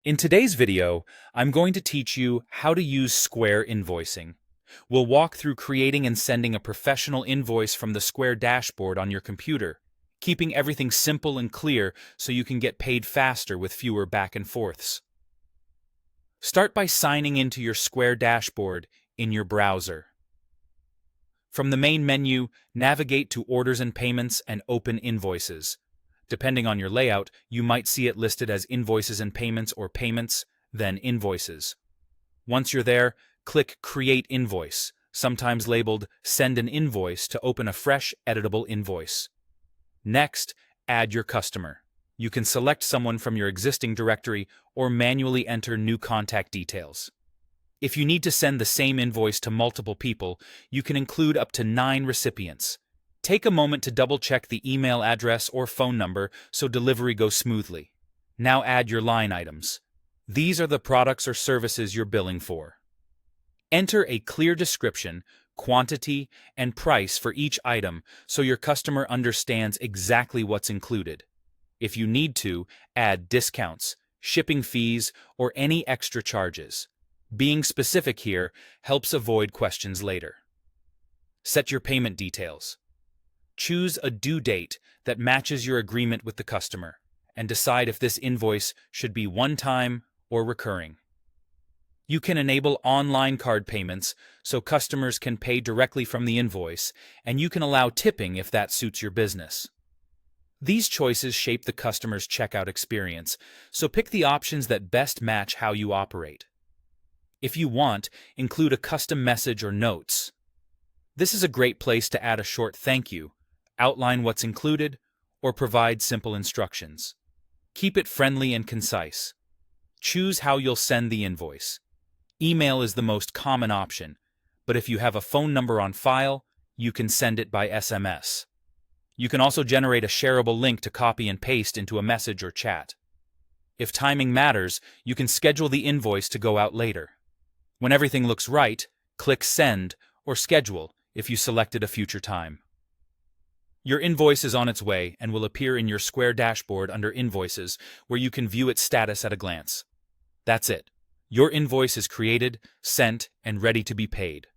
In today's video, I'm going to teach you how to use Square Invoicing. We'll walk through creating and sending a professional invoice from the Square dashboard on your computer, keeping everything simple and clear so you can get paid faster with fewer back and forths. Start by signing into your Square dashboard in your browser. From the main menu, navigate to Orders and Payments and open Invoices. Depending on your layout, you might see it listed as Invoices and Payments or Payments, then Invoices. Once you're there, click Create Invoice, sometimes labeled Send an Invoice, to open a fresh, editable invoice. Next, add your customer. You can select someone from your existing directory or manually enter new contact details. If you need to send the same invoice to multiple people, you can include up to 9 recipients. Take a moment to double-check the email address or phone number so delivery goes smoothly. Now add your line items. These are the products or services you're billing for. Enter a clear description, quantity, and price for each item so your customer understands exactly what's included. If you need to, add discounts, shipping fees, or any extra charges. Being specific here helps avoid questions later. Set your payment details. Choose a due date that matches your agreement with the customer, and decide if this invoice should be one-time or recurring. You can enable online card payments so customers can pay directly from the invoice, and you can allow tipping if that suits your business. These choices shape the customer's checkout experience, so pick the options that best match how you operate. If you want, include a custom message or notes. This is a great place to add a short thank you, outline what's included, or provide simple instructions. Keep it friendly and concise. Choose how you'll send the invoice. Email is the most common option, but if you have a phone number on file, you can send it by SMS. You can also generate a shareable link to copy and paste into a message or chat. If timing matters, you can schedule the invoice to go out later. When everything looks right, click Send or Schedule if you selected a future time. Your invoice is on its way and will appear in your Square dashboard under Invoices, where you can view its status at a glance. That's it. Your invoice is created, sent, and ready to be paid.